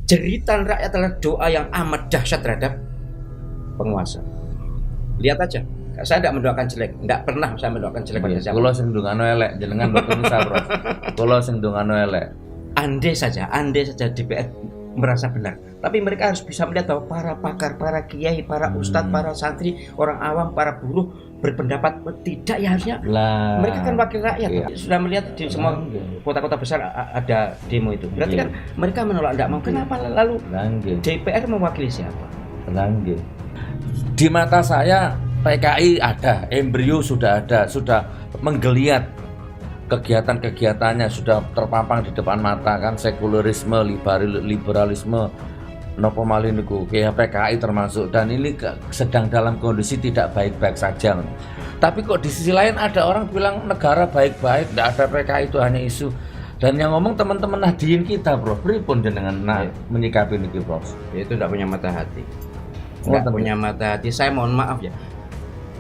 Jeritan rakyat adalah doa yang amat dahsyat terhadap penguasa. Lihat aja, saya tidak mendoakan jelek, tidak pernah saya mendoakan jelek pada siapa. Kula sing ndongano elek, jenengan mboten usah, Prof. Kula sing ndongano elek. Andai saja DPR merasa benar, tapi mereka harus bisa melihat bahwa para pakar, para kiai, para ustadz, para santri, orang awam, para buruh berpendapat tidak, ya harusnya mereka kan wakil rakyat. Iya. Sudah melihat di semua kota-kota besar ada demo itu, berarti kan mereka menolak, tidak mau. Kenapa lalu DPR mewakili siapa? Di mata saya PKI ada, embrio sudah ada, sudah menggeliat kegiatan-kegiatannya, sudah terpampang di depan mata kan, sekularisme, liberalisme, nopo malih niku PKI termasuk, dan ini sedang dalam kondisi tidak baik-baik saja. Tapi kok di sisi lain ada orang bilang negara baik-baik, tidak ada PKI, itu hanya isu. Dan yang ngomong teman-teman Nahdien kita, Bro. Pripun dengan menyikapi niki, Prof? Itu tidak punya mata hati. Tidak punya mata hati. Saya mohon maaf ya.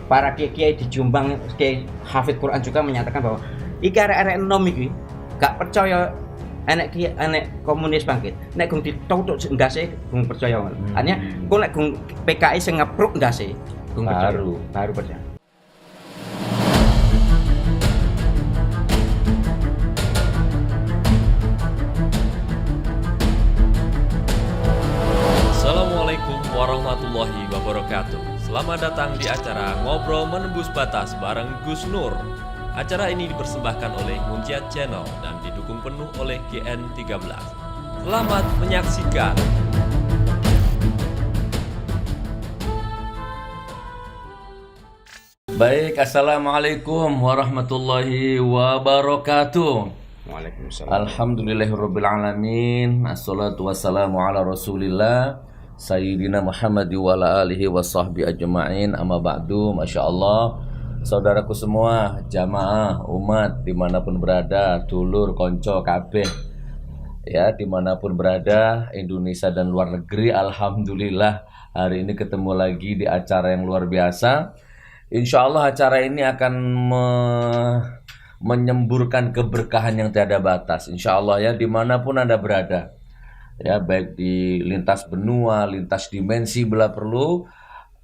Para kiai di Jombang, Kiai Hafidz Quran juga menyatakan bahwa iki arek-arek enom iki gak percaya enek komunis bangkit. Nek gung ditutuk ndase gung percaya. Artinya kok nek gung PKI sing ngepruk ndase gung baru percaya. Assalamualaikum warahmatullahi wabarakatuh. Selamat datang di acara Ngobrol Menembus Batas bareng Gus Nur. Acara ini dipersembahkan oleh Munjiat Channel dan didukung penuh oleh GN13. Selamat menyaksikan. Baik, assalamualaikum warahmatullahi wabarakatuh. Waalaikumsalam. Alhamdulillahirrabbilalamin. Assalatu wassalamu ala rasulillah Sayyidina Muhammad wa ala alihi wa sahbihi ajma'in. Amma ba'du, Masya Allah. Saudaraku semua, jamaah, umat, dimanapun berada, dulur, konco, kabeh, ya, dimanapun berada, Indonesia dan luar negeri, Alhamdulillah, hari ini ketemu lagi di acara yang luar biasa. Insya Allah acara ini akan menyemburkan keberkahan yang tiada batas, insya Allah ya, dimanapun Anda berada, ya, baik di lintas benua, lintas dimensi bila perlu,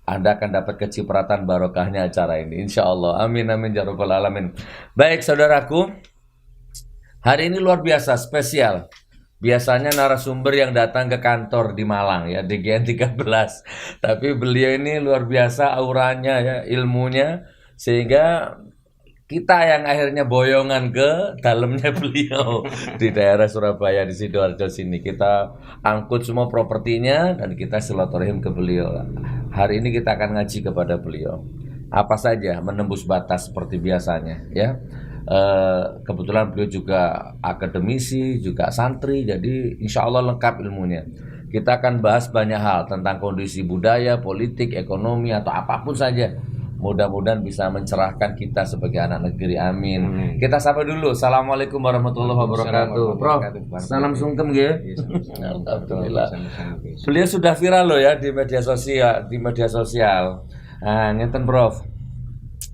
Anda akan dapat kecipratan barokahnya acara ini, insya Allah. Amin amin ya rabbal alamin. Baik saudaraku, hari ini luar biasa, spesial. Biasanya narasumber yang datang ke kantor di Malang ya, di GN13. Tapi beliau ini luar biasa auranya ya, ilmunya, sehingga kita yang akhirnya boyongan ke dalamnya beliau di daerah Surabaya, di Sidoarjo sini. Kita angkut semua propertinya dan kita silaturahim ke beliau. Hari ini kita akan ngaji kepada beliau. Apa saja menembus batas seperti biasanya ya. Kebetulan beliau juga akademisi, juga santri, jadi insya Allah lengkap ilmunya. Kita akan bahas banyak hal tentang kondisi budaya, politik, ekonomi, atau apapun saja. Mudah-mudahan bisa mencerahkan kita sebagai anak negeri. Amin. Kita sapa dulu. Assalamualaikum warahmatullahi wabarakatuh. Prof, salam sungkem ya. Alhamdulillah. Beliau sudah viral loh ya di media sosial. Nah, ngeten Prof.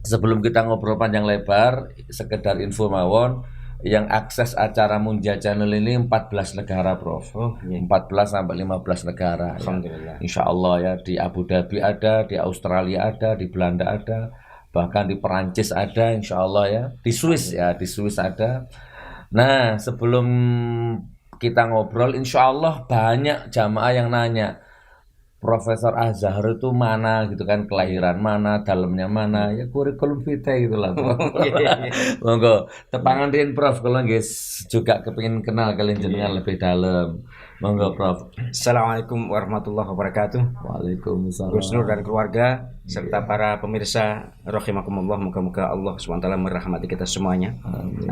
Sebelum kita ngobrol panjang lebar, sekedar info mawon, yang akses acara Munjiat Channel ini 14 negara, Prof. 14 sampai 15 negara. Alhamdulillah. Ya. Insya Allah ya, di Abu Dhabi ada, di Australia ada, di Belanda ada, bahkan di Perancis ada, insya Allah ya. Di Swiss ya, di Swiss ada. Nah, sebelum kita ngobrol, insya Allah banyak jamaah yang nanya, Profesor Azhar itu mana gitu kan, kelahiran mana, dalamnya mana, ya kurikulum vitae gitu lah. Monggo tepangan din Prof, kalau guys juga kepingin kenal kalian jenengan lebih dalam. Monggo Prof. Assalamualaikum warahmatullahi wabarakatuh. Waalaikumsalam. Gus Nur dan keluarga serta para pemirsa rahimakumullah, moga-moga Allah SWT merahmati kita semuanya.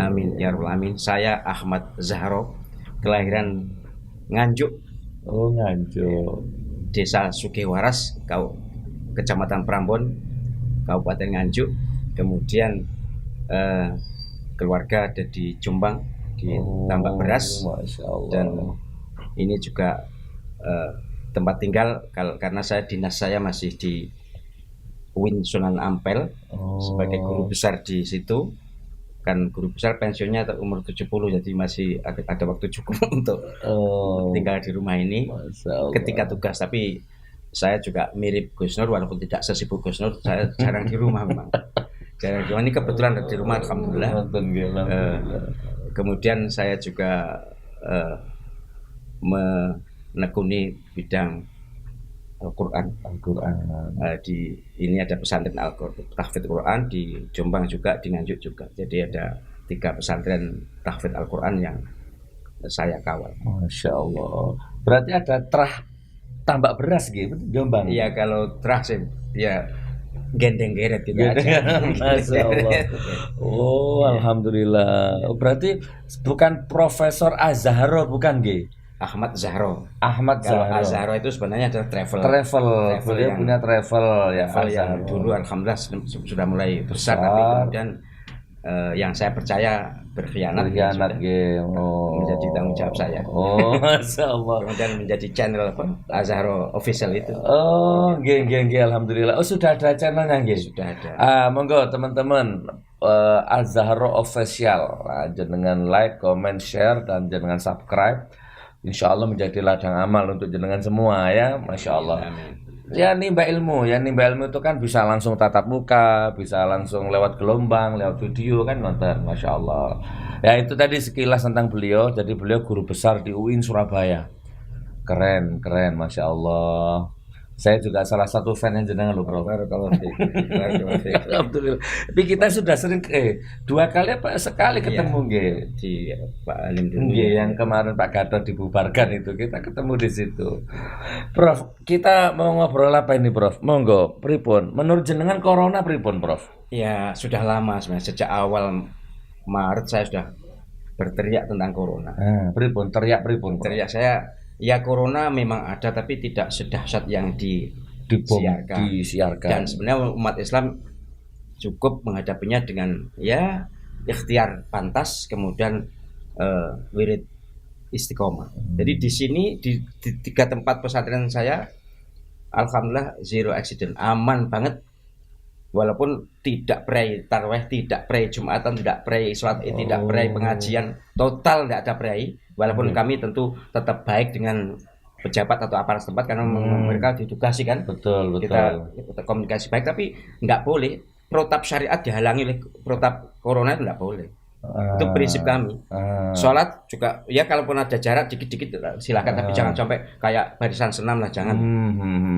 Amin ya rabbal alamin. Saya Ahmad Zahro, kelahiran Nganjuk. Oh, Nganjuk. Desa Sukewaras, Kecamatan Prambon, Kabupaten Nganjuk. Kemudian keluarga ada di Jombang, di Tambak Beras. Dan ini juga tempat tinggal karena dinas saya masih di UIN Sunan Ampel sebagai guru besar di situ. kan guru besar pensiunnya umur 70, jadi masih ada waktu cukup untuk Oh, tinggal di rumah ini Masya Allah. ketika tugas. Tapi saya juga mirip Gus Nur, walaupun tidak sesibuk Gus Nur, saya jarang di rumah memang. Jarang di rumah, ini kebetulan ada di rumah, alhamdulillah. Nonton gitu, alhamdulillah. Kemudian saya juga menekuni bidang Al-Quran. Al-Quran. Ini ada pesantren Al-Quran, tahfidz Quran di Jombang juga, di Nganjuk juga. Jadi ada 3 pesantren tahfidz Al-Quran yang saya kawal. Masya Allah. Berarti ada terah tambak beras gitu, Jombang. Iya, kalau terakhir ya gendeng geret gitu aja. Masya Allah. Oh, alhamdulillah. Berarti bukan Profesor Azharo, bukan G? Ahmad Zahro. Ahmad Kalau Zahro. Azharo itu sebenarnya adalah travel Beliau yang- punya travel ya. travel yang Azharo. dulu alhamdulillah sudah mulai besar, tapi kemudian yang saya percaya berkhianat, ya Berkhianat sudah G. Oh. menjadi tanggung jawab saya. Oh, Masya Allah. Kemudian menjadi channel Azharo official itu Oh, G, alhamdulillah. Oh, sudah ada channelnya G. sudah ada. Monggo teman-teman, Azharo Official. Jenengan like, comment, share, dan jenengan subscribe. Insya Allah menjadi ladang amal untuk jenengan semua ya, Masya Allah. Amin. Ya nimba ilmu itu kan bisa langsung tatap muka, bisa langsung lewat gelombang, lewat video kan nonton, Masya Allah. Ya itu tadi sekilas tentang beliau. Jadi beliau guru besar di UIN Surabaya. Keren, Masya Allah. Saya juga salah satu fan yang jenengan loh, Bro. Barakallahu fiik. Barakallahu fiik. Alhamdulillah. Tapi kita sudah sering 2 kali apa sekali ketemu nggih. Di Pak Alim dulu. Nggih, yang kemarin Pak Gatot dibubarkan itu kita ketemu di situ. Prof, kita mau ngobrol apa ini, Prof? Monggo, pripun? Menurut jenengan corona pripun, Prof? Ya sudah lama sebenarnya, sejak awal Maret saya sudah berteriak tentang corona. Pripun? Teriak pripun? Prof? Teriak saya, ya corona memang ada tapi tidak sedahsyat yang disiarkan. Disiarkan. Dan sebenarnya umat Islam cukup menghadapinya dengan ya ikhtiar pantas, kemudian wirid istiqomah. Jadi di sini di 3 tempat pesantren saya, alhamdulillah zero accident, aman banget. Walaupun tidak pray tarawih, tidak pray Jumatan, tidak pray sholat id, tidak pray pengajian, total tidak ada pray. Walaupun kami tentu tetap baik dengan pejabat atau aparat setempat karena mereka ditugasi kan. Betul. Kita komunikasi baik, tapi nggak boleh protap syariat dihalangi oleh protap corona, itu nggak boleh. Itu prinsip kami. Sholat juga ya kalaupun ada jarak dikit-dikit silakan, tapi jangan sampai kayak barisan senam lah, jangan.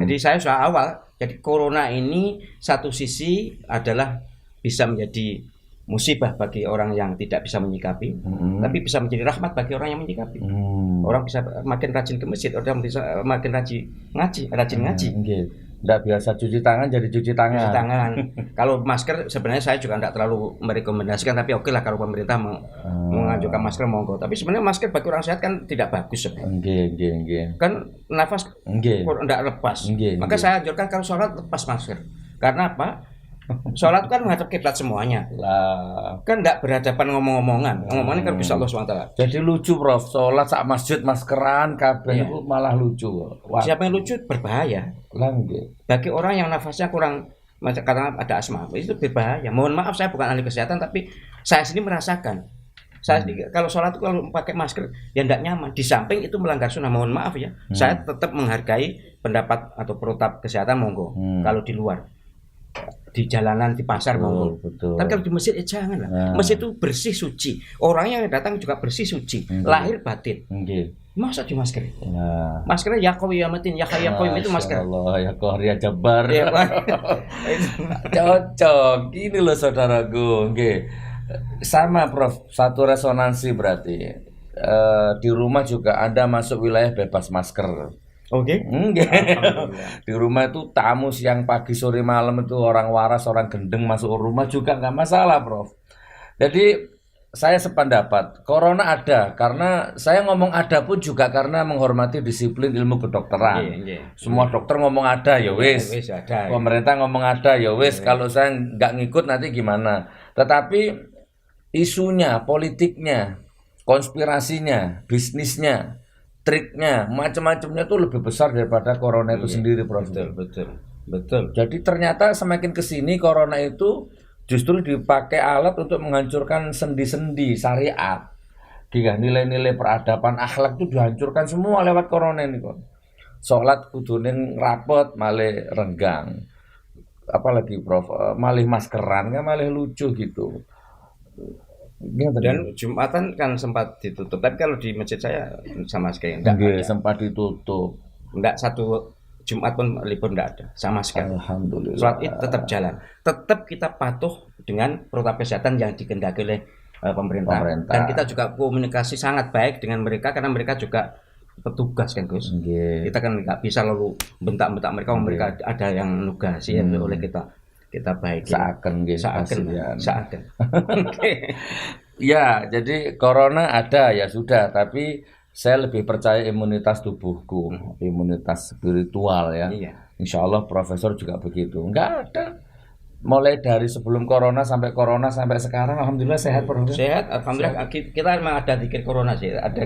Jadi saya sudah awal. Jadi corona ini satu sisi adalah bisa menjadi musibah bagi orang yang tidak bisa menyikapi, tapi bisa menjadi rahmat bagi orang yang menyikapi. Orang bisa makin rajin ke masjid, orang bisa makin rajin ngaji. Nggak biasa cuci tangan jadi cuci tangan. Cuci tangan. Kalau masker sebenarnya saya juga tidak terlalu merekomendasikan, tapi oke lah kalau pemerintah mengajukan masker monggo. Tapi sebenarnya masker bagi orang sehat kan tidak bagus sebenarnya. Kan nafas tidak lepas. Maka saya anjurkan kalau sholat lepas masker. Karena apa? Sholat kan menghadap kiblat semuanya. Kan tidak berhadapan ngomong-ngomongan. Ngomongannya kan bisa Allah SWT. Jadi lucu, Prof. Sholat sak masjid maskeran kabeh itu malah lucu. Wah. Siapa yang lucu berbahaya. Bagi orang yang nafasnya kurang, karena ada asma, itu berbahaya. Mohon maaf, saya bukan ahli kesehatan, tapi saya sendiri merasakan. Saya kalau sholat itu kalau pakai masker ya tidak nyaman. Di samping itu melanggar sunnah. Mohon maaf ya. Saya tetap menghargai pendapat atau protap kesehatan monggo. Kalau di luar, di jalanan, di pasar monggo. Tapi kalau di masjid jangan lah. Masjid itu bersih suci. Orangnya yang datang juga bersih suci. Lahir batin. Masa di masker? Maskernya ya qawi ya matin, ya hayya qawi itu masker. Allah ya Qahar ya Jabbar. Ya, Cocok. Ini loh saudaraku. Sama, Prof. Satu resonansi berarti. Di rumah juga Anda masuk wilayah bebas masker. Oke. Di rumah itu tamu siang pagi sore malam itu orang waras orang gendeng masuk rumah juga nggak masalah, Prof. Jadi saya sependapat corona ada karena saya ngomong ada pun juga karena menghormati disiplin ilmu kedokteran. Semua dokter ngomong ada ya wis. Pemerintah ngomong ada ya wis. Kalau saya nggak ngikut nanti gimana? Tetapi isunya, politiknya, konspirasinya, bisnisnya, triknya, macam-macamnya itu lebih besar daripada corona itu sendiri, Prof. Betul. Jadi ternyata semakin kesini corona itu justru dipakai alat untuk menghancurkan sendi-sendi syariat. Nilai-nilai peradaban akhlak itu dihancurkan semua lewat corona ini kok. Sholat kudune rapet malah renggang. Apalagi Prof, malih maskeran kan malah lucu gitu. Dan Jumatan kan sempat ditutup, tapi kalau di masjid saya sama sekali enggak ada. Sempat ditutup. Enggak satu Jumat pun libur enggak ada sama sekali. Alhamdulillah. Sholat Id tetap jalan. Tetap kita patuh dengan protokol kesehatan yang dikehendaki oleh pemerintah. Dan kita juga komunikasi sangat baik dengan mereka karena mereka juga petugas kan Gus. Kita kan nggak bisa lalu bentak-bentak mereka. Mereka ada yang nugasi oleh kita baik. Seakan. Ya, jadi corona ada ya sudah, tapi saya lebih percaya imunitas tubuhku, imunitas spiritual ya. Insya Allah Profesor juga begitu. Enggak ada. Mulai dari sebelum corona sampai sekarang, alhamdulillah sehat Profesor. Sehat, alhamdulillah. Kita memang ada zikir corona sih. Ada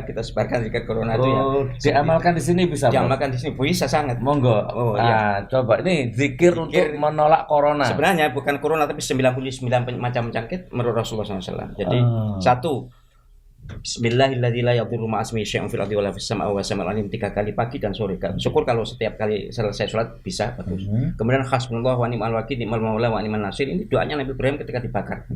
kita sebarkan zikir corona itu ya. Diamalkan di sini bisa. Diamalkan di sini bisa sangat. Monggo. Coba ini zikir untuk menolak corona. Sebenarnya bukan corona tapi 99 macam penyakit menurut Rasulullah SAW. Jadi satu, Bismillahirrahmanirrahim la yadurru ma'asmi syai'un fil ardi wala fis sama'i wa sami'ul alim 3 kali pagi dan sore. Syukur kalau setiap kali selesai sholat bisa bagus. Kemudian hasbunallahu wa ni'mal wakil ni'mal maula wa ni'man nasir, ini doanya Nabi Ibrahim ketika dibakar.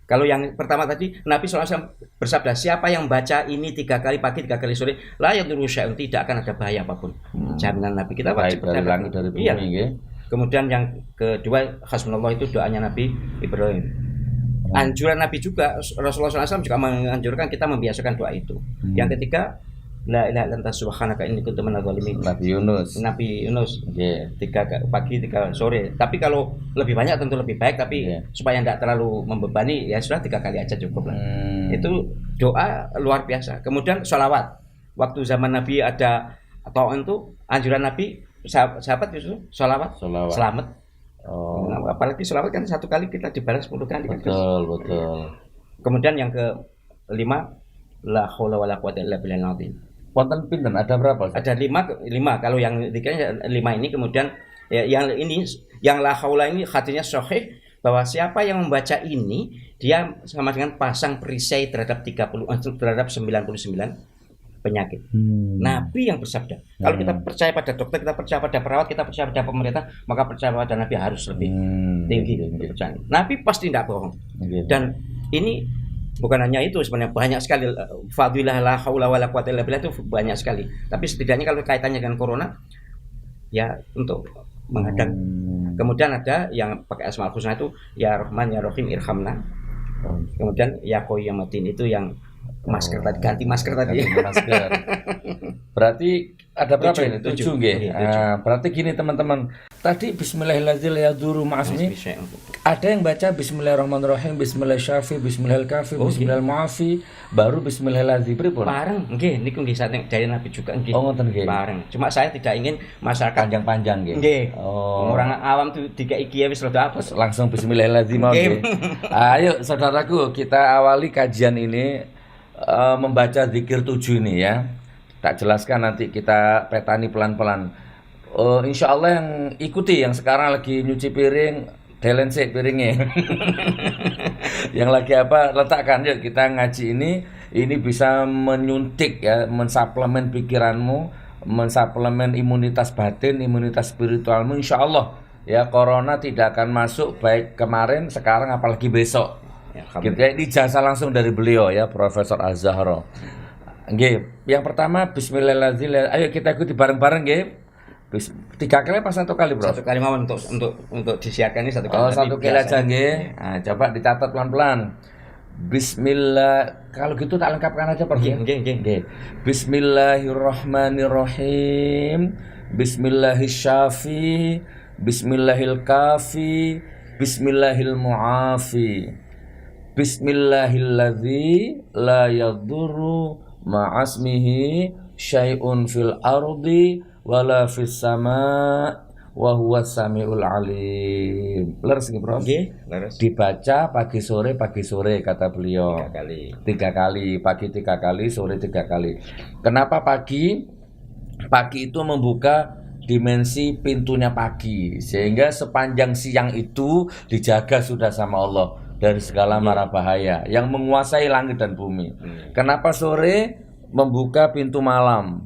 Kalau yang pertama tadi Nabi SAW bersabda, siapa yang baca ini 3 kali pagi 3 kali sore la yadurru syai'un, tidak akan ada bahaya apapun. Jaminan Nabi, kita wajib dari langit dari bumi. Kemudian yang kedua hasbunallah itu doanya Nabi Ibrahim. Anjuran Nabi juga, Rasulullah SAW juga menganjurkan kita membiasakan doa itu. Yang ketiga, la ilaha illa anta subhanaka inni kuntu minadz dzalimin. Nabi Yunus. 3 pagi 3 sore. Tapi kalau lebih banyak tentu lebih baik, tapi supaya tidak terlalu membebani ya sudah 3 kali aja cukup lah. Itu doa luar biasa. Kemudian sholawat. Waktu zaman Nabi ada ta'awun itu anjuran Nabi sahabat justru sholawat. Selamat. Apalagi sholawat kan 1 kali kita dibalas 10 kali. Betul. Kemudian yang kelima, la haula wala quwata illa billahil azim. Wonten pinten ada berapa? Ada 5. Kalau yang dikira 5 ini, kemudian yang ini yang la haula ini hadisnya sahih bahwa siapa yang membaca ini dia sama dengan pasang perisai terhadap 99 penyakit. Nabi yang bersabda. Kalau kita percaya pada dokter, kita percaya pada perawat, kita percaya pada pemerintah, maka percaya pada Nabi harus lebih tinggi kepercayaan. Nabi pasti tidak bohong. Dan ini bukan hanya itu, sebenarnya banyak sekali fadilah la haula wala quwata illa billah itu banyak sekali. Tapi setidaknya kalau kaitannya dengan corona ya untuk menghadang. Kemudian ada yang pakai Asmaul Husna itu ya Rahman ya Rahim irhamna. Kemudian ya Qayyumatin itu yang masker tadi, ganti masker tadi. Berarti ada berapa ini? 7 nggih. Berarti gini teman-teman. Tadi bismillahirrahmanirrahim la yadurru ma'asmi. Ada yang baca bismillahirrahmanirrahim, bismillahirrahmanirrahim, bismillahirkafi, bismillahirmuafi, baru bismillahirrahmanirrahim pripun? Bareng nggih niku nggih saking dari Nabi juga nggih. Oh ngoten nggih. Bareng. Cuma saya tidak ingin masyarakat panjang-panjang nggih. Nggih. Orang awam tuh dikai kiye wis rada apes. Langsung bismillahirrahmanirrahim nggih. Ayo saudaraku, kita awali kajian ini membaca zikir 7 ini ya. Tak jelaskan nanti kita petani pelan-pelan. Insya Allah yang ikuti, yang sekarang lagi nyuci piring, delen sik piringnya. Yang lagi apa, letakkan yuk kita ngaji ini bisa menyuntik ya, mensuplemen pikiranmu, mensuplemen imunitas batin, imunitas spiritualmu. Insya Allah ya, corona tidak akan masuk baik kemarin, sekarang apalagi besok. Gitu ya, ini jasa langsung dari beliau ya, Profesor Az-Zahra. Nggih, yang pertama bismillahirrahmanirrahim. Ayo kita ikuti bareng-bareng nggih. 3 kali apa 1 kali, Bro? 1 kali mau untuk disiarkan ini 1 kali. 1 kali aja nggih. Nah, coba dicatat pelan-pelan. Bismillah. Kalau gitu tak lengkapkan aja, Pak. Nggih. Bismillahirrahmanirrahim. Bismillahirsyafii. Bismillahilkafi. Bismillahilmuafi. Bismillahilladzi la yadurru ma'asmihi syai'un fil ardi wala fis sama' wa huwas samiul alim. Leres nggih, Prof? Nggih, leres. Dibaca pagi sore kata beliau. 3 kali. 3 kali, pagi 3 kali, sore 3 kali. Kenapa pagi? Pagi itu membuka dimensi pintunya pagi, sehingga sepanjang siang itu dijaga sudah sama Allah dari segala mara bahaya yang menguasai langit dan bumi. Kenapa sore membuka pintu malam,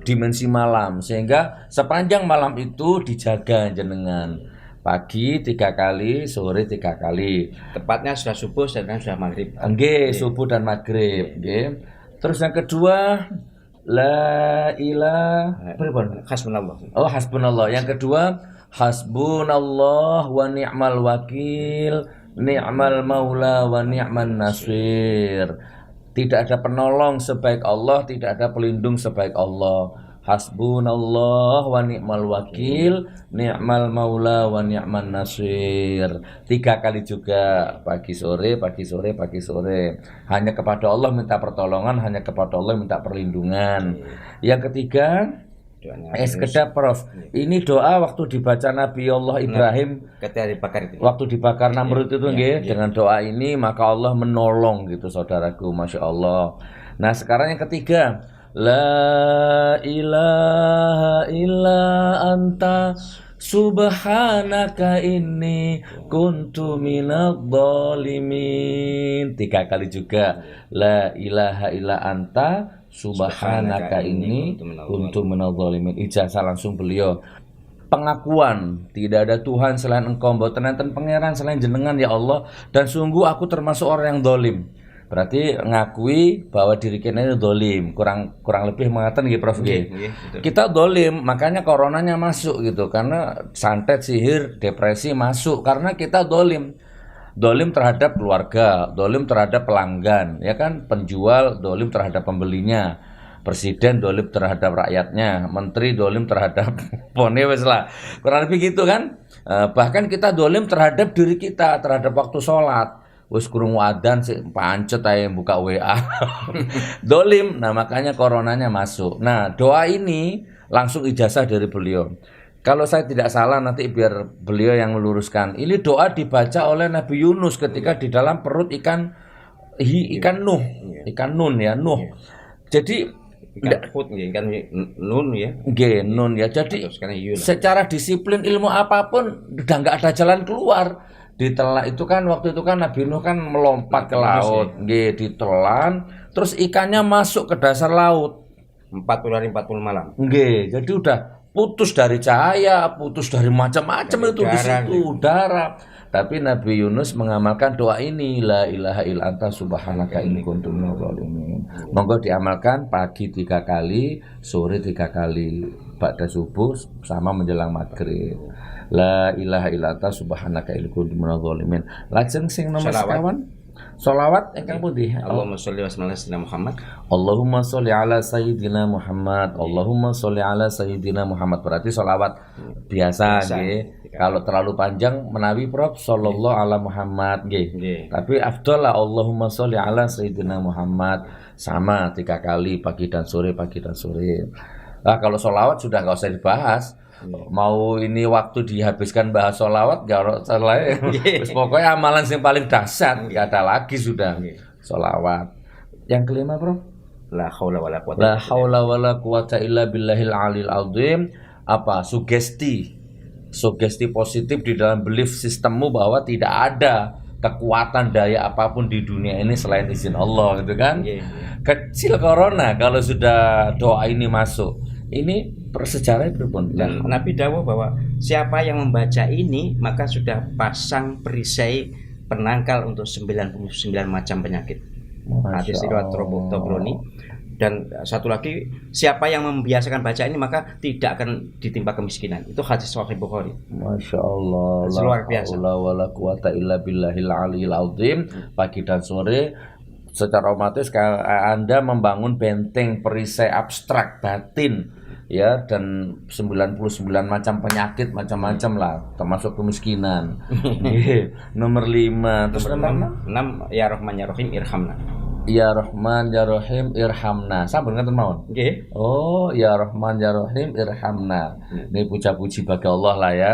dimensi malam, sehingga sepanjang malam itu dijaga jenengan. Pagi 3 kali, sore 3 kali. Tepatnya sudah subuh sedangkan sudah maghrib. Nggih, subuh dan maghrib, nggih. Terus yang kedua, la ilaha Hasbunallah. Oh, hasbunallah. Yang kedua, hasbunallah wa ni'mal wakil, ni'mal maula wa ni'man nasir. Tidak ada penolong sebaik Allah, tidak ada pelindung sebaik Allah. Hasbunallah wa ni'mal wakil, ni'mal maula wa ni'man nasir. 3 kali juga, pagi sore, pagi sore, pagi sore. Hanya kepada Allah minta pertolongan, hanya kepada Allah minta perlindungan. Yang ketiga, sekedar Prof. Ini doa waktu dibaca Nabi Allah Ibrahim ketika dibakar itu. waktu dibakar Namrud itu nggih, dengan doa ini maka Allah menolong gitu saudaraku, Masya Allah. Nah, sekarang yang ketiga, la ilaha illa anta subhanaka inni kuntu minadh dhalimin. 3 kali juga, la ilaha illa anta subhanaka inni kuntu minadh dhalimin. Ijazah langsung beliau. Pengakuan tidak ada Tuhan selain Engkau, mboten enten pangeran selain jenengan ya Allah, dan sungguh aku termasuk orang yang dolim. Berarti ngakui bahwa diri kita ini dolim, kurang lebih mengatakan gitu Prof. Kita dolim, makanya coronanya masuk gitu, karena santet, sihir, depresi masuk karena kita dolim. Dolim terhadap keluarga, dolim terhadap pelanggan, ya kan, penjual dolim terhadap pembelinya, presiden dolim terhadap rakyatnya, menteri dolim terhadap pone wes lah, kurang lebih gitu kan. Bahkan kita dolim terhadap diri kita, terhadap waktu sholat. Wis kurung wadan sih pancet aja buka WA. Dolim. Nah, makanya coronanya masuk. Nah, doa ini langsung ijazah dari beliau. Kalau saya tidak salah nanti biar beliau yang meluruskan. Ini doa dibaca oleh Nabi Yunus ketika di dalam perut ikan Nuh. Ikan Nun ya, Nuh. Jadi ikan nun ya. Nun ya. Jadi secara disiplin ilmu apapun udah nggak ada jalan keluar. Ditelan itu kan, waktu itu kan Nabi Nuh kan melompat ke laut, ditelan, terus ikannya masuk ke dasar laut 40 hari 40 malam. Jadi udah putus dari cahaya, putus dari macam-macam itu di situ udara. Tapi Nabi Yunus mengamalkan doa ini, la ilaha illa anta subhanaka inni kuntu minadh dhalimin. Monggo diamalkan pagi 3 kali, sore 3 kali, ba'da subuh sama menjelang maghrib. La ilaha illa anta subhanaka inni kuntu minadh dhalimin. Lajeng sing nomor sekawan sholawat ingkang pundi? Allahumma sholli wa sallim ala sayyidina Muhammad. Allahumma sholli ala sayyidina Muhammad. Allahumma sholli ala sayyidina Muhammad. Berarti sholawat biasa nggih. Kalau terlalu panjang menawi Prof sallallahu ala Muhammad nggih. Tapi afdal lah Allahumma sholli ala sayyidina Muhammad, sama 3 kali pagi dan sore, pagi dan sore. Nah, kalau sholawat sudah nggak usah dibahas. Mau ini waktu dihabiskan bahas sholawat gak salah. Pokoknya amalan yang paling dahsyat, nggak ada lagi sudah sholawat. Yang kelima Prof, la haula wala quwata illa billahil alil azim. Apa? Sugesti positif di dalam belief sistemmu bahwa tidak ada kekuatan daya apapun di dunia ini selain izin Allah gitu kan. Kecil corona kalau sudah doa ini masuk. Ini persejarah itu pun. Dan Nabi dawuh bahwa siapa yang membaca ini maka sudah pasang perisai penangkal untuk 99 macam penyakit. Hadis riwayat Tabrani. Dan satu lagi, siapa yang membiasakan baca ini maka tidak akan ditimpa kemiskinan. Itu hadis Sahih Bukhari. Masya Allah. Luar biasa. La wala quwata illa billahil aliyil azim. Pagi dan sore secara otomatis Anda membangun benteng perisai abstrak batin ya, dan 99 macam penyakit macam-macam lah, termasuk kemiskinan. Nomor 5. Terus nomor 6, ya Rahman ya Rahim irhamna. Ya Rahman ya Rahim irhamna. Sampun ngoten mawon. Nggih. Oh, ya Rahman ya Rahim irhamna. Ini puja-puji bagi Allah lah ya.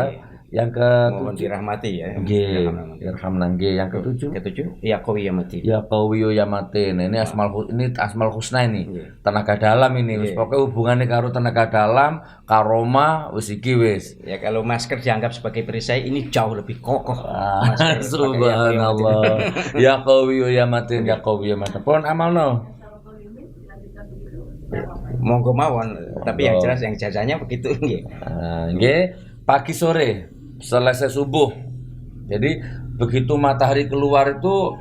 Yang mohon ke-7 dirahmati ya. nggih, irhamna nggih. Yang ke-7 Ketujuh, ya qawi ya mati. ya qawiyu ya matin. Ini asmal husna ini. Iya. Tenaga dalam ini wis Iya. pokoke hubungannya karo tenaga dalam, karomah wis iki wis. Ya kalau masker dianggap sebagai perisai, ini jauh lebih kokoh. Ah, Masker sebagai ya qawi ya mati. subhanallah. Ya qawiyu ya matin, ya qawiyu ya matin. Pun amalno. Monggo mawon, tapi yang jelas yang jajanya begitu nggih. Nggih, pagi sore selesai subuh. Jadi begitu matahari keluar itu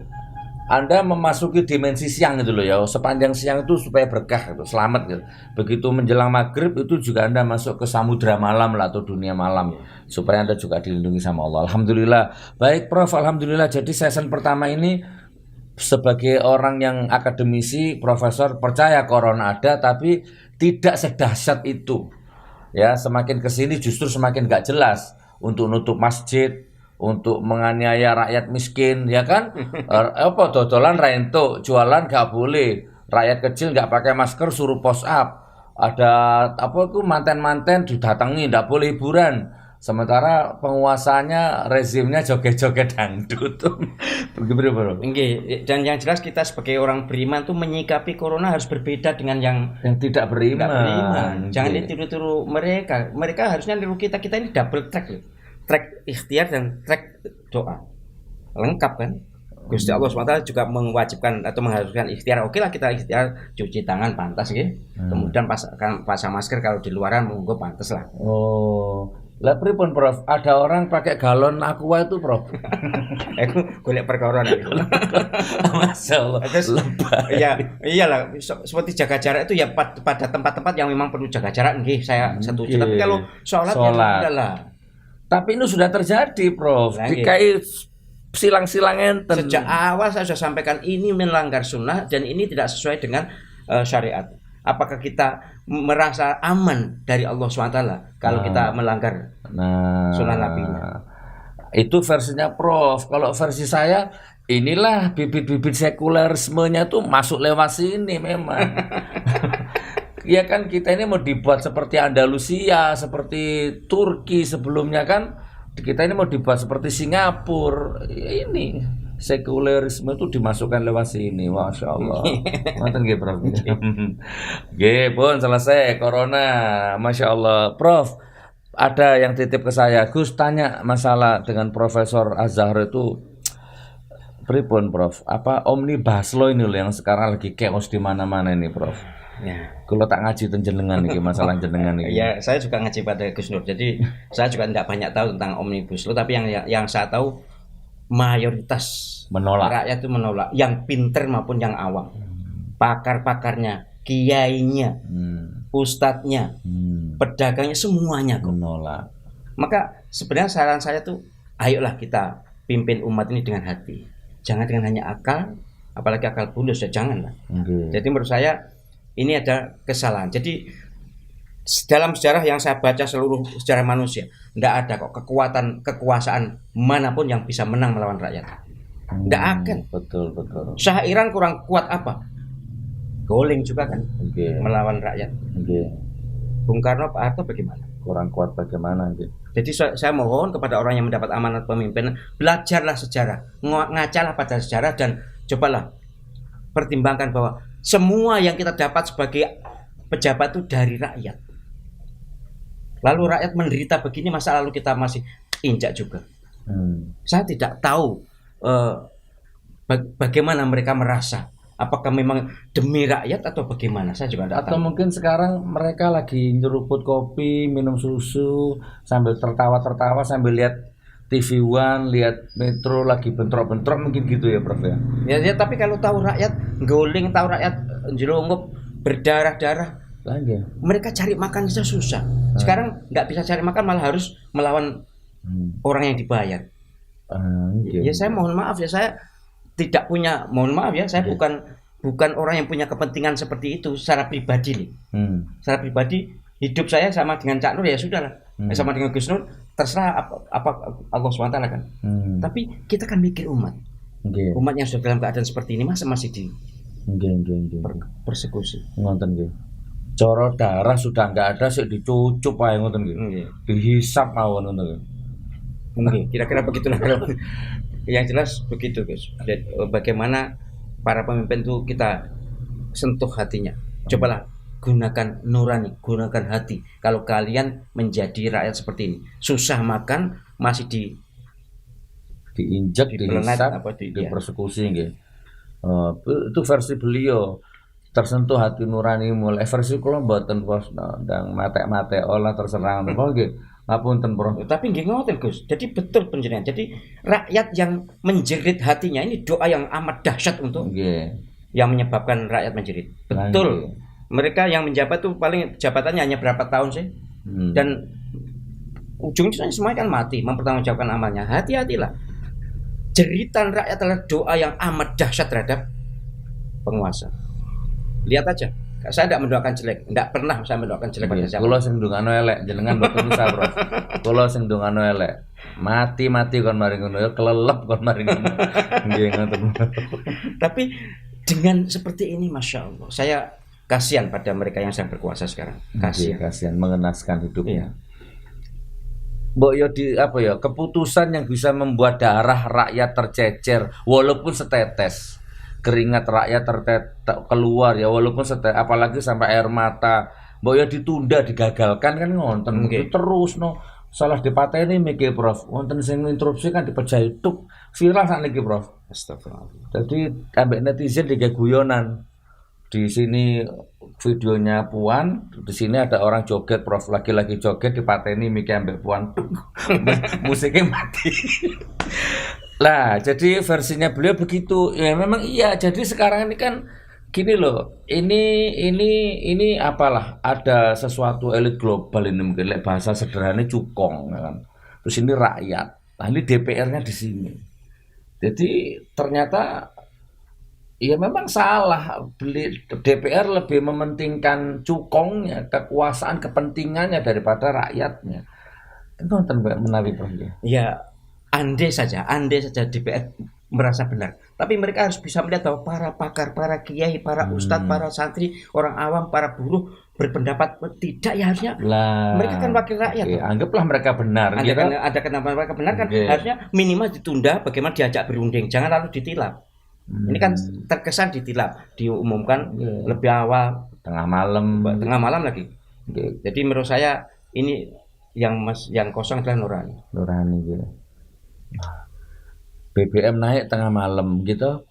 Anda memasuki dimensi siang gitu loh ya. Sepanjang siang itu supaya berkah gitu, selamat gitu. Begitu menjelang maghrib itu juga Anda masuk ke samudra malam lah atau dunia malam supaya Anda juga dilindungi sama Allah. Alhamdulillah. Baik Prof, alhamdulillah. Jadi season pertama ini sebagai orang yang akademisi, profesor percaya corona ada tapi tidak sedahsyat itu. Ya, semakin kesini justru semakin gak jelas untuk nutup masjid, untuk menganiaya rakyat miskin, ya kan? Apa dodolan ra entuk, jualan gak boleh, rakyat kecil gak pakai masker suruh post up, ada apa itu manten-manten didatangi, ndak boleh hiburan. Sementara penguasanya rezimnya joget-joget dangdut. Begitu bro. Nggih, dan yang jelas kita sebagai orang beriman tuh menyikapi corona harus berbeda dengan yang Yang tidak beriman. nggak beriman. Jangan Nggih. ditiru-tiru mereka. Mereka harusnya niru kita. Kita ini double track loh. Track ikhtiar dan track doa. Lengkap kan? Gusti Allah SWT juga mewajibkan atau mengharuskan ikhtiar. Oke lah kita ikhtiar cuci tangan pantas gitu. Kemudian pasang masker kalau di luaran monggo pantas lah. Oh, lah pripun Prof? Ada orang pakai galon aqua itu Prof. Aku golek perkara nih. Masya Allah. Terus Lebay. iya, iyalah seperti jaga jarak itu ya pada tempat-tempat yang memang perlu jaga jarak nggih saya setuju. Tapi kalau sholat ya udah lah. Tapi ini sudah terjadi Prof. Lagi. Dikai silang-silang enten. Sejak awal saya sudah sampaikan ini melanggar sunnah dan ini tidak sesuai dengan syariat. Apakah kita merasa aman dari Allah SWT kalau kita melanggar Nah, sunnah nabinya? itu versinya Prof. Kalau versi saya, inilah bibit-bibit sekulerismenya tuh masuk lewat sini memang. Ya kan kita ini mau dibuat seperti Andalusia, seperti Turki sebelumnya kan. Kita ini mau dibuat seperti Singapura. Ini sekulerisme itu dimasukkan lewat sini. Masya Allah. Mantan nggih Prof. Nggih, pun selesai corona. Masya Allah. Prof, ada yang titip ke saya. Gus tanya masalah dengan Profesor Azhar itu pripun Prof? Apa omnibus law ini loh yang sekarang lagi chaos di mana-mana ini Prof? Ya. Kalau tak ngaji tentang jenengan iki masalah jenengan iki. Ya, saya juga ngaji pada Gus Nur. Jadi saya juga tidak banyak tahu tentang omnibus law, tapi yang saya tahu mayoritas Menolak. rakyat itu menolak, yang pinter maupun yang awam. Pakar-pakarnya, kiainya, ustadznya, pedagangnya semuanya kok. Menolak. Maka sebenarnya saran saya tuh ayolah kita pimpin umat ini dengan hati. Jangan dengan hanya akal, apalagi akal bulus ya janganlah. Nggih. Jadi menurut saya ini ada kesalahan. Jadi dalam sejarah yang saya baca seluruh sejarah manusia, tidak ada kok kekuasaan manapun yang bisa menang melawan rakyat. Tidak akan. Betul, betul. Shah Iran kurang kuat apa? Goling juga kan Nggih. melawan rakyat. Nggih. Bung Karno, Pak Harto bagaimana? Kurang kuat bagaimana nggih? Jadi saya mohon kepada orang yang mendapat amanat pemimpin, belajarlah sejarah, ngacalah pada sejarah dan cobalah pertimbangkan bahwa semua yang kita dapat sebagai pejabat itu dari rakyat. Lalu rakyat menderita begini, masa lalu kita masih injak juga. Saya tidak tahu bagaimana mereka merasa. Apakah memang demi rakyat atau bagaimana? Saya juga tidak tahu. Atau mungkin sekarang mereka lagi nyeruput kopi, minum susu, sambil tertawa-tertawa, sambil lihat TV One, lihat Metro lagi bentrok-bentrok mungkin gitu ya Prof ya. Ya, tapi kalau tahu rakyat goling, tahu rakyat jelungup berdarah-darah, Lagi. mereka cari makan saja susah. Sekarang nggak bisa cari makan, malah harus melawan orang yang dibayar. Ya saya mohon maaf ya, saya tidak punya, mohon maaf ya, saya bukan orang yang punya kepentingan seperti itu secara pribadi nih. Secara pribadi hidup saya sama dengan Cak Nur ya sudahlah, sama dengan Gus Nur terserah apa Allah SWT kan. Tapi kita kan mikir umat. Umat yang sudah dalam keadaan seperti ini masa masih di persekusi. Ngoten nggih. Coro darah sudah enggak ada, sik dicucup ae ngoten nggih. Dihisap mawon ngoten nggih. Oke, kira-kira begitulah kalau yang jelas begitu Gus. Dan, bagaimana para pemimpin itu kita sentuh hatinya. Cobalah gunakan nurani, gunakan hati. Kalau kalian menjadi rakyat seperti ini, susah makan masih diinjak, Dipelenat dihisap, apa dipersekusi nggih. Itu versi beliau. Tersentuh hati nurani mulai versi kula mboten pos ndang matek-matek olah terserang napa nggih. Ngapunten Prof. Tapi nggih ngoten Gus. Jadi betul penjenengan. Jadi rakyat yang menjerit hatinya ini doa yang amat dahsyat untuk Nggih. yang menyebabkan rakyat menjerit. Nah, Betul. nggih. Mereka yang menjabat tuh paling jabatannya hanya berapa tahun sih? Dan ujungnya semua kan mati, mempertanggungjawabkan amalnya. Hati-hatilah. Jeritan rakyat adalah doa yang amat dahsyat terhadap penguasa. Lihat aja. Saya tidak mendoakan jelek, tidak pernah saya mendoakan jelek pada siapa. Kula sing ndongano elek jenengan mboten bisa, Prof. Kula sing ndongano elek. Mati-mati kon mari ngono ya kelelep kon mari ngono. Nggih ngoten. Tapi dengan seperti ini Masya Allah, saya kasihan pada mereka yang sedang berkuasa sekarang. Kasihan mengenaskan hidupnya. Iya. Mbok yo di apa ya, keputusan yang bisa membuat darah rakyat tercecer walaupun setetes. Keringat rakyat keluar ya walaupun apalagi sampai air mata. Mbok ya ditunda, digagalkan kan ngonten terus no. Salah dipateni mikir Prof. Wonten sing interupsi kan dipejahi tuk viral sakniki Prof. Astagfirullah. Jadi ambek netizen digawe guyonan. Di sini videonya Puan, di sini ada orang joget Prof, laki-laki joget dipateni mikir ambek Puan. Musiknya mati. Lah, jadi versinya beliau begitu. Ya memang iya. Jadi sekarang ini kan gini loh. Ini apalah ada sesuatu elit global ini mungkin bahasa sederhana cukong kan. Terus ini rakyat. Nah, ini DPR-nya di sini. Jadi ternyata ya memang salah. DPR lebih mementingkan cukongnya, kekuasaan, kepentingannya daripada rakyatnya. Itu menarik Prof. Ya, andai saja DPR merasa benar. Tapi mereka harus bisa melihat bahwa para pakar, para kiai, para ustadz, para santri, orang awam, para buruh berpendapat tidak ya harusnya. Mereka kan wakil rakyat. Anggaplah mereka benar. Ada kenapa mereka benar kan harusnya minimal ditunda. Bagaimana diajak berunding, jangan lalu ditilap. Ini kan terkesan ditilap, diumumkan lebih awal, tengah malam lagi. Jadi menurut saya ini yang kosong adalah nurani gitu. BBM naik tengah malam gitu,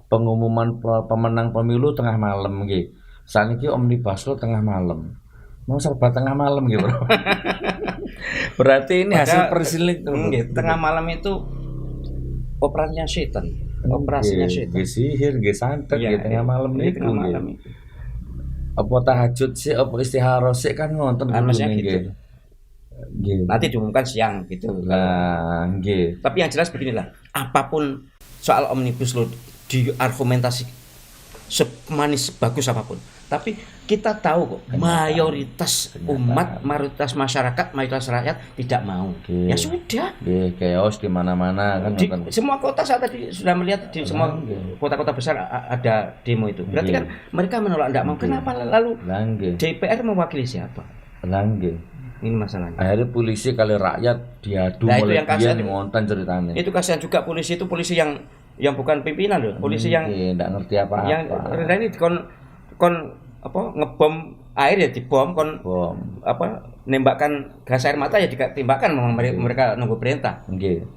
pengumuman pemenang pemilu tengah malam gitu. Saat ini omnibus law tengah malam, mau serba tengah malam gitu Bro. Berarti ini hasil perselingkuhan. Tengah malam itu operasinya setan. Sihir, santet gitu tengah malam itu. Apa tahajud sih, apa istihara sih kan ngonten gitu. Nanti diumumkan siang gitu. Tapi yang jelas beginilah, apapun soal omnibus law diargumentasi semanis bagus apapun, tapi kita tahu kok mayoritas umat, mayoritas masyarakat, mayoritas rakyat tidak mau. Ya sudah. Chaos di mana-mana kan. Semua kota saya tadi sudah melihat di semua kota-kota besar ada demo itu. Berarti kan mereka menolak, tidak mau. Kenapa lalu DPR mewakili siapa? Ini masalahnya. Akhirnya polisi kali rakyat diadu oleh dia ngonten ceritanya. Itu kasihan juga polisi yang bukan pimpinan loh. Polisi yang enggak ngerti apa-apa. Yang rendah ini ngebom air ya dibom nembakkan gas air mata ya ditembakkan mereka nunggu perintah.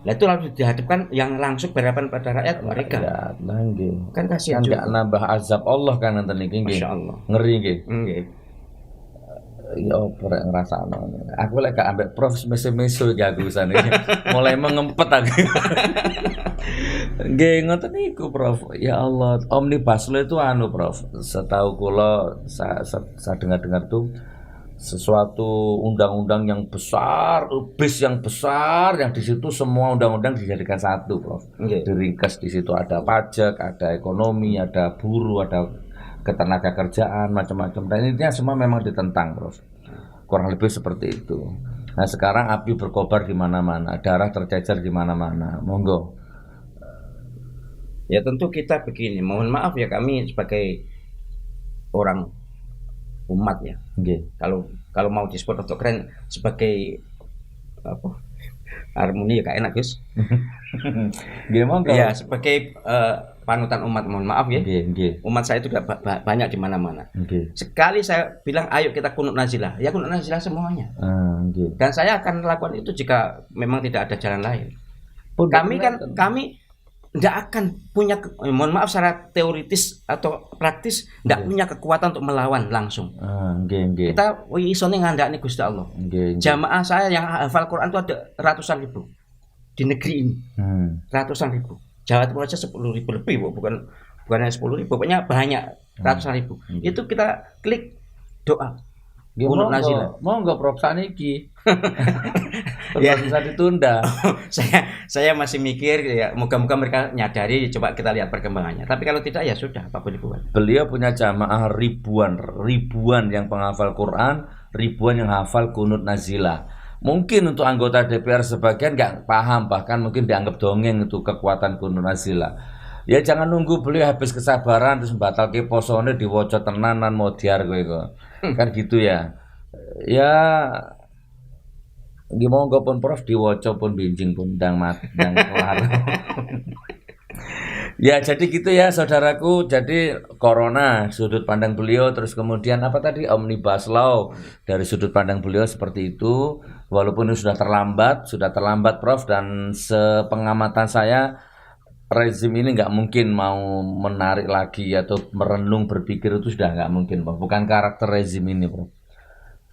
Lah itu lalu dihadapkan yang langsung berhadapan pada rakyat mereka. Kan kasihan juga. Kan nambah azab Allah kan nanti niki nggih. Masyaallah. Ngeri nggih. Nggih. Ya oprek ngrasakno. Aku lek gak ambek Prof meso-meso iki aku wisane. Mulai mengempet aku. Nggih ngoten niku Prof. Ya Allah, omnibus law itu Prof. Setahu kula saya dengar-dengar tuh sesuatu undang-undang yang besar, bis yang besar yang di situ semua undang-undang dijadikan satu Prof. Diringkas di situ ada pajak, ada ekonomi, ada buruh, ada ketenaga kerjaan macam-macam dan intinya semua memang ditentang Prof. Kurang lebih seperti itu. Nah sekarang api berkobar di mana-mana, darah tercecer di mana-mana. Monggo. Ya tentu kita begini, mohon maaf ya kami sebagai orang umat ya. Kalau mau disebut atau keren sebagai Harmoni ya gak enak, Gus. Nggih monggo. Ya, sebagai panutan umat, mohon maaf ya. Nggih. Umat saya itu udah banyak di mana-mana. Nggih. Sekali saya bilang ayo kita kunut nazilah, ya kunut nazilah semuanya. Nggih. Dan saya akan lakukan itu jika memang tidak ada jalan lain. Pun Kami tidak akan punya, mohon maaf, secara teoritis atau praktis tidak punya kekuatan untuk melawan langsung. Nggih. Kita isone ngandakne Gusti Allah. Nggih. Jamaah saya yang hafal Quran itu ada ratusan ribu di negeri ini. Ratusan ribu. Jawa Timur aja 10.000 lebih, bukan hanya 10.000, pokoknya banyak, ratusan ribu. Itu kita klik doa. Kunut nazilah. Monggo Prof saniki. Ya, bisa ditunda. saya masih mikir ya, moga-moga mereka nyadari, coba kita lihat perkembangannya. Tapi kalau tidak ya sudah, apa boleh buat. Beliau punya jamaah ribuan yang penghafal Quran, ribuan yang hafal kunut nazilah. Mungkin untuk anggota DPR sebagian nggak paham, bahkan mungkin dianggap dongeng itu kekuatan kunut nazilah. Ya jangan nunggu beliau habis kesabaran terus batalke posone diwoco tenanan modiar kowe kok. Kan gitu ya. Ya gimana pun Prof diwoco pun binjing pun ndang kelar. Ya jadi gitu ya saudaraku. Jadi corona sudut pandang beliau, terus kemudian apa tadi omnibus law dari sudut pandang beliau seperti itu. Walaupun itu sudah terlambat Prof, dan sepengamatan saya rezim ini nggak mungkin mau menarik lagi atau merenung berpikir, itu sudah nggak mungkin Prof. Bukan karakter rezim ini Prof.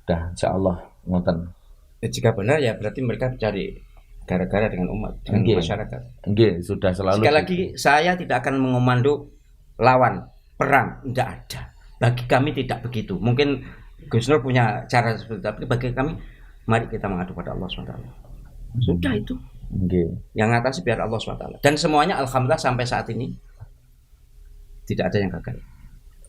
Sudah insya Allah ngoten. Jika benar ya berarti mereka cari gara-gara dengan umat, dengan masyarakat. Nggih, sudah selalu. Sekali lagi saya tidak akan mengomando lawan perang, tidak ada. Bagi kami tidak begitu. Mungkin Gus Nur punya cara seperti itu, tapi bagi kami mari kita mengadu pada Allah SWT. Sudah itu. Yang ngatasi biar Allah SWT. Dan semuanya alhamdulillah sampai saat ini tidak ada yang gagal.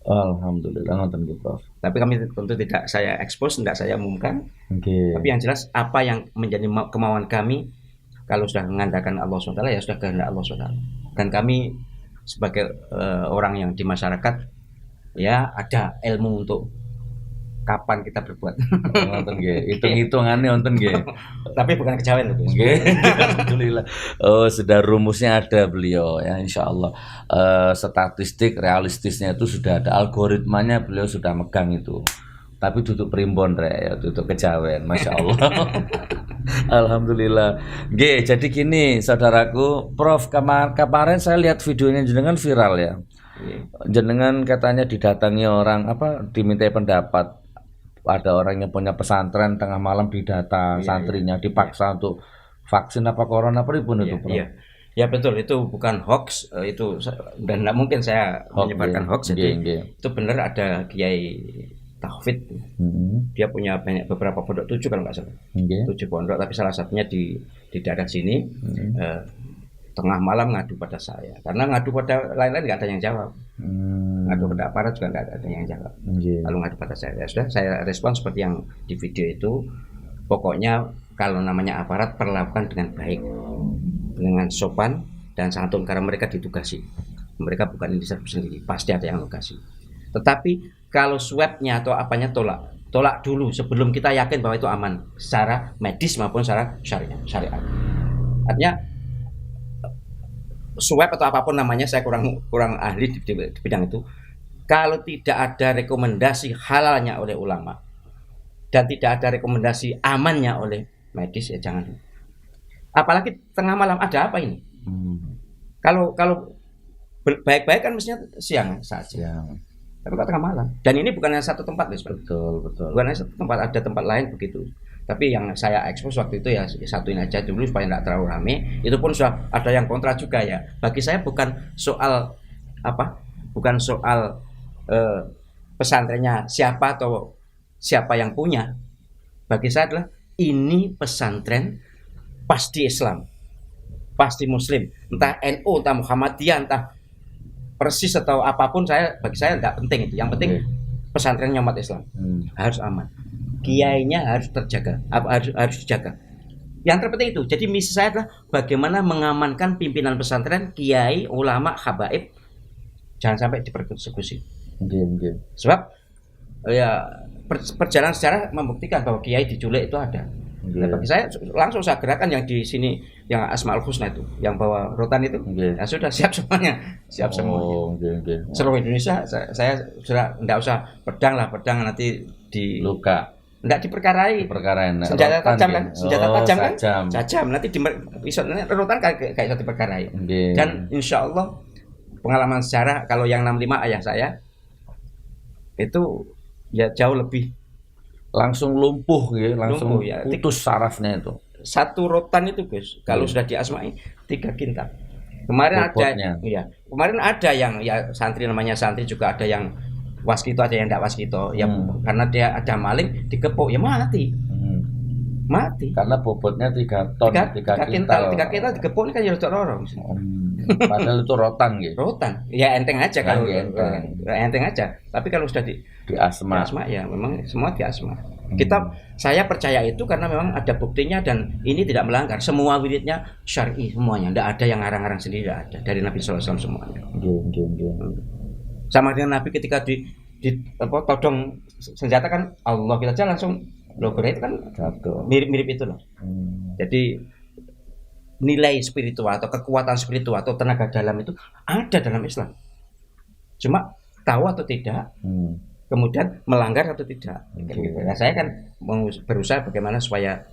Alhamdulillah ngoten nggih Prof. Tapi kami tentu tidak saya expose, tidak saya umumkan. Tapi yang jelas apa yang menjadi kemauan kami, kalau sudah mengandalkan Allah SWT ya sudah kehendak Allah SWT. Dan kami sebagai orang yang di masyarakat ya ada ilmu untuk kapan kita berbuat. Nonton nggih. Hitung-hitungannya nonton nggih. Tapi bukan kejawen loh. Nggih. Alhamdulillah. Oh, sudah rumusnya ada beliau ya insyaallah. Statistik realistisnya itu sudah ada, algoritmanya beliau sudah megang itu. Tapi duduk primbon rek ya, duduk kejawen. Masya Allah. Alhamdulillah. Nggih, jadi gini saudaraku, Prof, kemarin saya lihat videonya jenengan viral ya. Jenengan katanya didatangi orang dimintai pendapat. Ada orang yang punya pesantren tengah malam didata santrinya dipaksa untuk vaksin apa corona pripun itu Prof? Ya betul, itu bukan hoax, itu dan tidak mungkin saya menyebarkan hoax. Jadi itu benar ada Kiai Taufid. Dia punya beberapa pondok, 7 kalau nggak salah. 7 pondok, tapi salah satunya di daerah sini. Tengah malam ngadu pada saya, karena ngadu pada lain-lain nggak ada yang jawab. Ngadu pada aparat juga nggak ada yang jawab. Lalu ngadu pada saya, ya sudah saya respon seperti yang di video itu. Pokoknya kalau namanya aparat perlakukan dengan baik, dengan sopan dan santun, karena mereka ditugasi. Mereka bukan inisiatif sendiri, pasti ada yang lokasi. Tetapi kalau swabnya atau apanya tolak dulu sebelum kita yakin bahwa itu aman secara medis maupun secara syariat. Artinya swab atau apapun namanya, saya kurang ahli di bidang itu. Kalau tidak ada rekomendasi halalnya oleh ulama dan tidak ada rekomendasi amannya oleh medis, ya jangan. Apalagi tengah malam, ada apa ini? Kalau baik-baik kan mestinya siang saja. Tapi kok tengah malam? Dan ini bukan hanya satu tempat, betul. Bukan hanya satu tempat, ada tempat lain begitu. Tapi yang saya expose waktu itu ya satuin aja dulu supaya tidak terlalu rame. Itu pun sudah ada yang kontra juga ya. Bagi saya bukan soal pesantrennya siapa atau siapa yang punya. Bagi saya adalah ini pesantren pasti Islam, pasti Muslim, entah NU, entah Muhammadiyah, entah Persis atau apapun, bagi saya nggak penting itu. Yang penting pesantrennya umat Islam harus aman. Kiainya harus terjaga, harus dijaga. Yang terpenting itu. Jadi misi saya adalah bagaimana mengamankan pimpinan pesantren, kiai, ulama, habaib, jangan sampai dipersekusi. Sebab ya perjalanan sejarah membuktikan bahwa kiai diculik itu ada. Nah, bagi saya langsung saya gerakan yang di sini yang Asmaul Husna itu, yang bawa rotan itu, ya sudah siap semuanya, siap semuanya. Seluruh Indonesia saya sudah enggak usah pedang nanti di luka. Enggak diperkarai. Senjata tajam kan? Senjata tajam kan? Tajam. Nanti di rotan kayak satu diperkarai. Dan insya Allah pengalaman sejarah kalau yang 65 ayah saya itu ya jauh lebih langsung lumpuh ya, langsung ya. Putus sarafnya itu. Satu rotan itu Gus, kalau sudah diasmai 3 kintal. Kemarin bobotnya. Kemarin ada yang ya santri namanya santri juga ada yang waskito, ada yang enggak waskito. Ya karena dia ada maling digepuk ya mati. Mati. Karena bobotnya 3 ton, 3 kintal. 3 kintal digepuk ini kan ya rodok lorong. Padahal itu rotan gitu. Rotan. Ya enteng aja kalau enteng aja. Tapi kalau sudah di asma ya memang semua di asma. Saya percaya itu karena memang ada buktinya dan ini tidak melanggar. Semua wiridnya syar'i semuanya. Tidak ada yang ngarang-ngarang sendiri, tidak ada. Dari Nabi SAW semuanya. Sama dengan Nabi ketika todong senjata kan Allah kita aja langsung logo itu kan mirip-mirip itu loh. Jadi nilai spiritual atau kekuatan spiritual atau tenaga dalam itu ada dalam Islam. Cuma tahu atau tidak, kemudian melanggar atau tidak. Nah, saya kan berusaha bagaimana supaya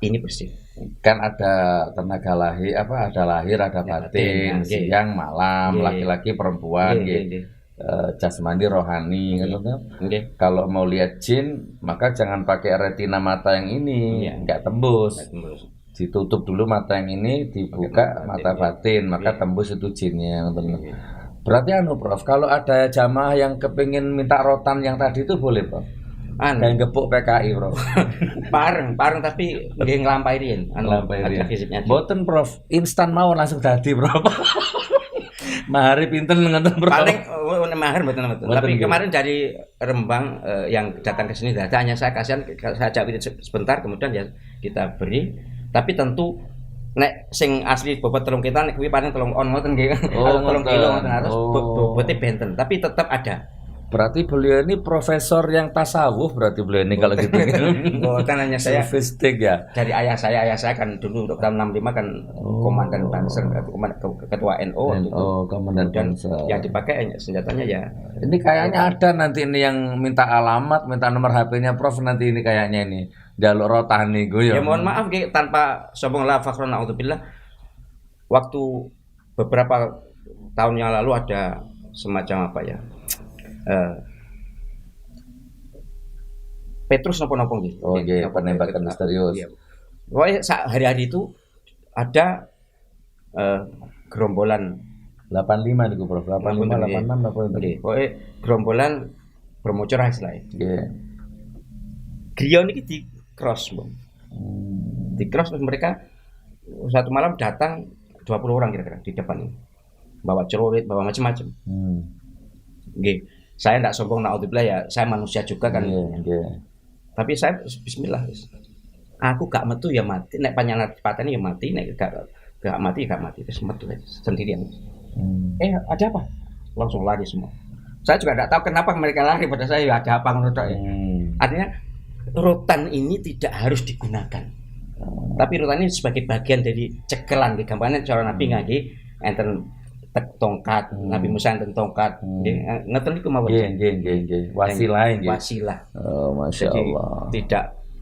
ini bersih. Kan ada tenaga lahir, ada lahir, ada batin, siang, malam, laki-laki, perempuan, jasmani, rohani. Kalau mau lihat jin, maka jangan pakai retina mata yang ini, nggak tembus. Ditutup dulu mata yang ini, dibuka mata batin, maka tembus itu jinnya. Berarti Prof, kalau ada jamaah yang kepingin minta rotan yang tadi itu boleh Prof? Kayak gepuk PKI Prof. Pareng tapi nggih nglampairin Boten Prof, instan mau langsung dadi Prof. Mahari pinten ngenten Prof. Paling mahar betul. Tapi kemarin dari Rembang yang datang ke sini hanya saya kasihan, saya ajak sebentar kemudian ya kita beri. Tapi tentu nek sing asli bobot 3 kintal nek kuwi paling 3 on ngoten nggih. 3 kilo ngoten harus bobotnya benten, tapi tetap ada. Berarti beliau ini profesor yang tasawuf berarti beliau ini kalau gitu. Bukan hanya saya sofistik ya. Dari ayah saya kan dulu tahun 65 kan komandan Banser, ketua NO komandan Banser. Yang dipakai senjatanya ya. Ini kayaknya ada nanti ini yang minta alamat, minta nomor HP-nya Prof nanti ini kayaknya ini. Jalur rotan nih gue ya. Ya mohon maaf tanpa sombong la fakhron naudzubillah. Waktu beberapa tahun yang lalu ada semacam apa ya? Petrus nopo-nopo gitu. Penembakan misterius. Pokoknya hari-hari itu ada gerombolan 85 nih Prof. 85 86 apa itu. Pokoknya gerombolan bermocorah istilahnya. Griya niki di cross, Bang. Di cross mereka satu malam datang 20 orang kira-kira di depan ini. Bawa celurit, bawa macam-macam. Nggih. Saya enggak sombong naudzubillah ya, saya manusia juga kan. Tapi saya bismillah. Aku gak metu ya mati, nek panjenengan pateni ya mati, nek gak mati ya gak mati. Terus metu sendirian. Ada apa? Langsung lari semua. Saya juga enggak tahu kenapa mereka lari pada saya, ya ada apa menurut saya. Artinya rotan ini tidak harus digunakan. Tapi rotan ini sebagai bagian dari cekelan, gambarnya cara Nabi nggih enten tongkat, Nabi Musa enten tongkat. Ngeten iku mawon. Nggih. Wasilah nggih. Wasilah. Oh, masyaallah.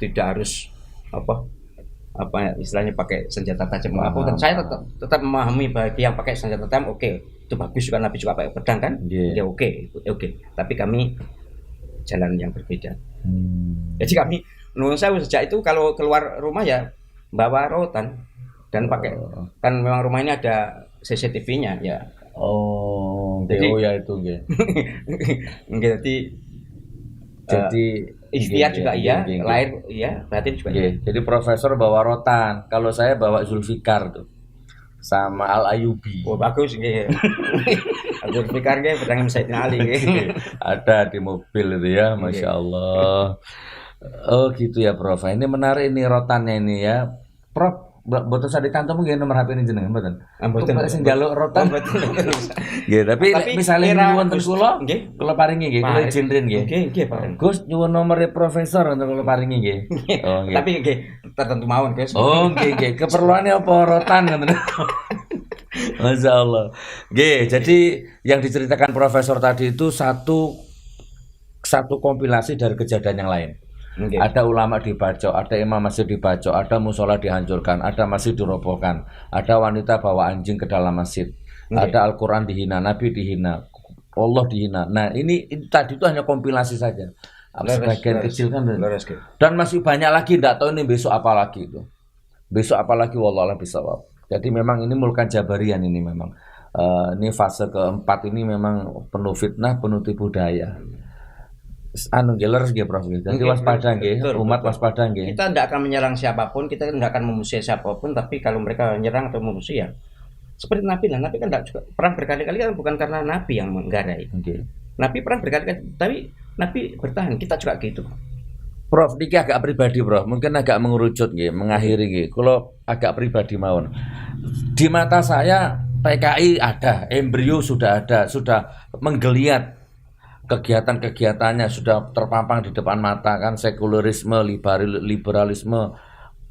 Tidak harus apa istilahnya pakai senjata tajam apa. Saya tetap memahami bagi yang pakai senjata tajam itu bagus kan, Nabi juga pakai pedang kan. Ya oke. Tapi kami jalan yang berbeda. Jadi kami menurut saya sejak itu kalau keluar rumah ya bawa rotan dan pakai kan memang rumah ini ada CCTV-nya ya. Jadi ya itu nggih. Jadi ikhtiar juga iya, lahir iya, batin juga iya. Jadi profesor bawa rotan, kalau saya bawa Zulfikar tuh. Sama Al Ayyubi. Bagus nggih. Zulfikar nggih pedang Sayyidina Ali nggih. Ada di mobil itu ya, Masya Allah. Oh gitu ya Prof. Ini menarik ini rotannya ini ya. Prof, boten sadhe kantung nggih nomor HP ini jenengan mboten. Mboten sing njaluk rotan. Nggih, tapi misalnya era nyuwun ten kula, nggih. kula paringi nggih, kula izin rin nggih. Nggih, Pak. Gus nyuwun nomere profesor untuk kula paringi nggih. Oh nggih. Tapi nggih tertentu mawon, Gus. Oh nggih. Keperluannya apa rotan ngoten. Masya Allah. Nggih, jadi yang diceritakan profesor tadi itu satu kompilasi dari kejadian yang lain. Nggih. Ada ulama dibacok, ada imam masjid dibacok, ada musola dihancurkan, ada masjid dirobohkan, ada wanita bawa anjing ke dalam masjid, ada Al-Quran dihina, Nabi dihina, Allah dihina. Nah ini tadi itu hanya kompilasi saja. Sebagian kecil kan. Dan masih banyak lagi, tidak tahu ini besok apa lagi itu. Besok apa lagi, wallahualam bisawab. Jadi memang ini mulkan jabarian ini memang. Ini fase keempat ini memang penuh fitnah, penuh tipu daya. Anu leres nggih Prof. Jadi waspada nggih, umat waspada nggih. Kita tidak akan menyerang siapapun, kita tidak akan memusuhi siapapun, tapi kalau mereka menyerang atau memusuhi ya seperti Nabi lah. Nabi kan tidak juga perang berkali-kali kan bukan karena Nabi yang menggarai. Nabi perang berkali-kali, tapi Nabi bertahan. Kita juga gitu. Prof, niki agak pribadi Prof, mungkin agak mengerucut nggih, mengakhiri nggih. Kalau agak pribadi mawon. Di mata saya PKI ada, embrio sudah ada, sudah menggeliat. Kegiatan-kegiatannya sudah terpampang di depan mata kan, sekularisme, liberalisme,